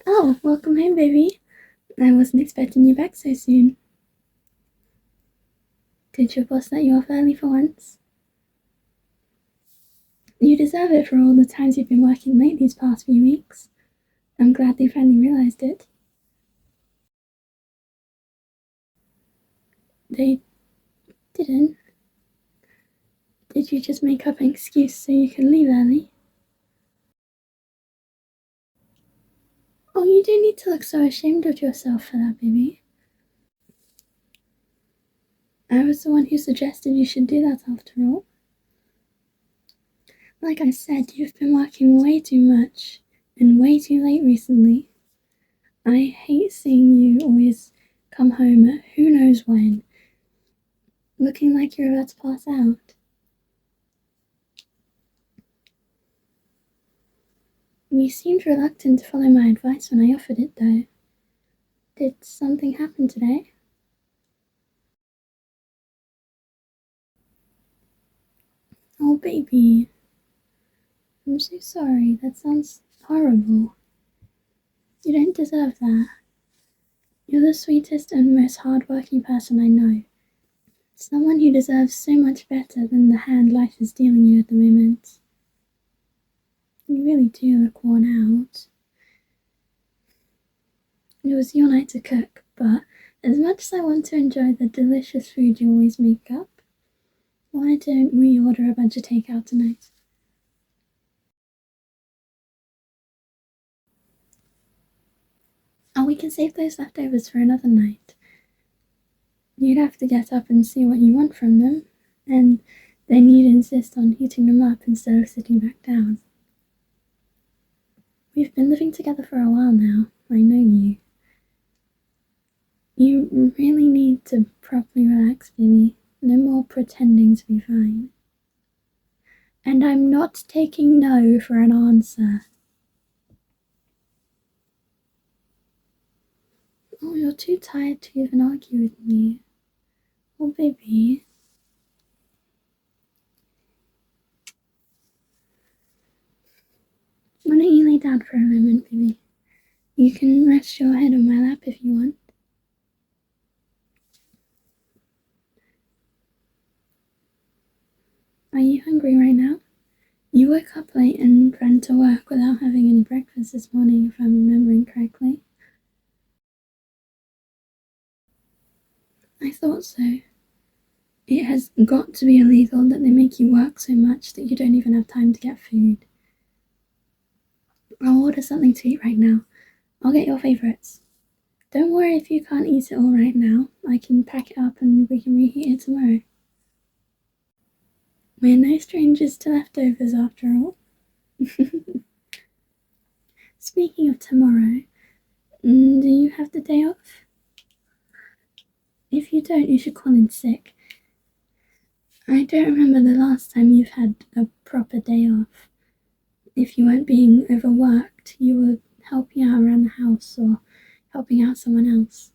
Oh, welcome home, baby. I wasn't expecting you back so soon. Did your boss let you off early for once? You deserve it for all the times you've been working late these past few weeks. I'm glad they finally realized it. They didn't. Did you just make up an excuse so you could leave early? Oh, you don't need to look so ashamed of yourself for that, baby. I was the one who suggested you should do that after all. Like I said, you've been working way too much and way too late recently. I hate seeing you always come home at who knows when, looking like you're about to pass out. You seemed reluctant to follow my advice when I offered it, though. Did something happen today? Oh, baby. I'm so sorry. That sounds horrible. You don't deserve that. You're the sweetest and most hard-working person I know. Someone who deserves so much better than the hand life is dealing you at the moment. You really do look worn out. It was your night to cook, but as much as I want to enjoy the delicious food you always make up, why don't we order a bunch of takeout tonight? Oh, we can save those leftovers for another night. You'd have to get up and see what you want from them, and then you'd insist on heating them up instead of sitting back down. We've been living together for a while now. I know you. You really need to properly relax, baby. No more pretending to be fine. And I'm not taking no for an answer. Oh, you're too tired to even argue with me. Oh, baby. Why don't you lay down for a moment, baby? You can rest your head on my lap if you want. Are you hungry right now? You woke up late and ran to work without having any breakfast this morning, if I'm remembering correctly. I thought so. It has got to be illegal that they make you work so much that you don't even have time to get food. I'll order something to eat right now. I'll get your favourites. Don't worry if you can't eat it all right now. I can pack it up and we can reheat it tomorrow. We're no strangers to leftovers after all. Speaking of tomorrow, do you have the day off? If you don't, you should call in sick. I don't remember the last time you've had a proper day off. If you weren't being overworked, you were helping out around the house or helping out someone else.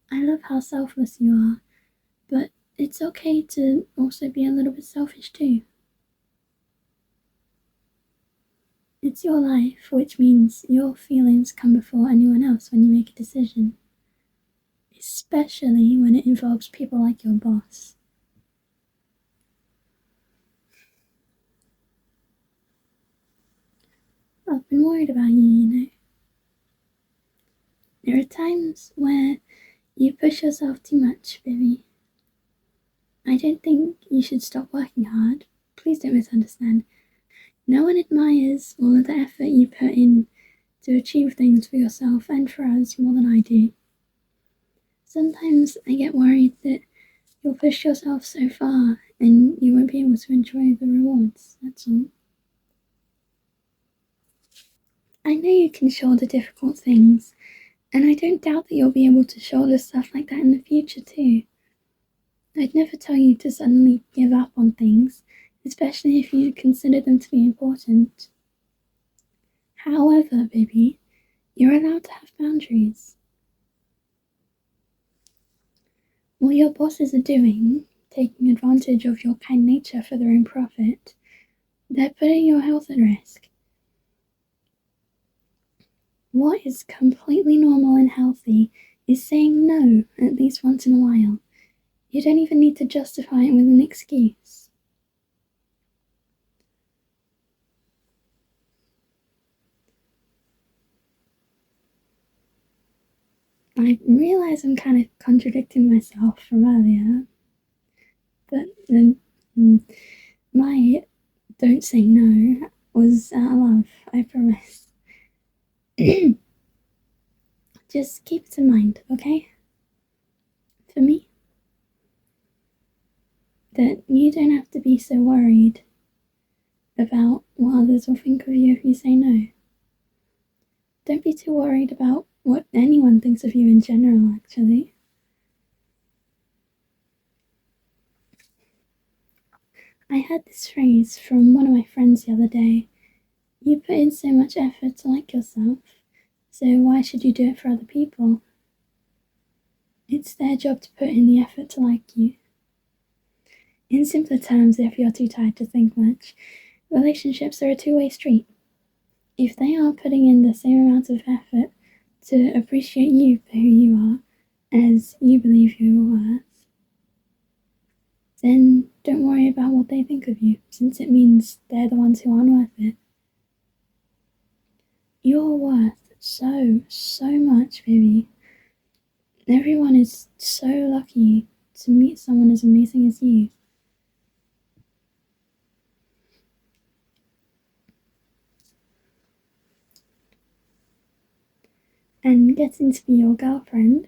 I love how selfless you are, but it's okay to also be a little bit selfish too. It's your life, which means your feelings come before anyone else when you make a decision. Especially when it involves people like your boss. I've been worried about you, you know. There are times where you push yourself too much, Vivi. I don't think you should stop working hard. Please don't misunderstand. No one admires all of the effort you put in to achieve things for yourself and for us more than I do. Sometimes I get worried that you'll push yourself so far and you won't be able to enjoy the rewards, that's all. I know you can shoulder difficult things, and I don't doubt that you'll be able to shoulder stuff like that in the future too. I'd never tell you to suddenly give up on things, especially if you consider them to be important. However, baby, you're allowed to have boundaries. What your bosses are doing, taking advantage of your kind nature for their own profit, they're putting your health at risk. What is completely normal and healthy is saying no at least once in a while. You don't even need to justify it with an excuse. I realise I'm kind of contradicting myself from earlier, but my don't say no was out of love, I promise. Just keep it in mind, okay? For me, that you don't have to be so worried about what others will think of you if you say no. Don't be too worried about what anyone thinks of you in general, actually. I had this phrase from one of my friends the other day. You put in so much effort to like yourself, so why should you do it for other people? It's their job to put in the effort to like you. In simpler terms, if you're too tired to think much, relationships are a two-way street. If they are putting in the same amount of effort to appreciate you for who you are as you believe you're worth, then don't worry about what they think of you, since it means they're the ones who aren't worth it. You're worth so much, baby. Everyone is so lucky to meet someone as amazing as you. And getting to be your girlfriend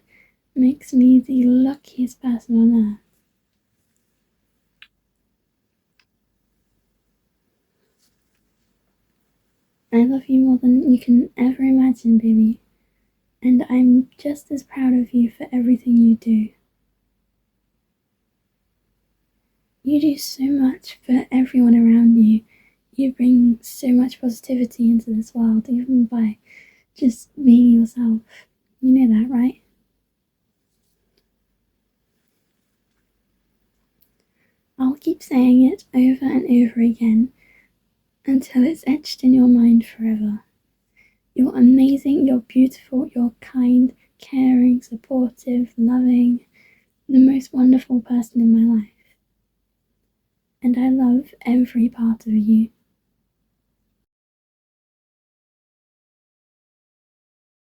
makes me the luckiest person on earth. I love you more than you can ever imagine, baby. And I'm just as proud of you for everything you do. You do so much for everyone around you. You bring so much positivity into this world, even by just being yourself. You know that, right? I'll keep saying it over and over again until it's etched in your mind forever. You're amazing, you're beautiful, you're kind, caring, supportive, loving, the most wonderful person in my life. And I love every part of you.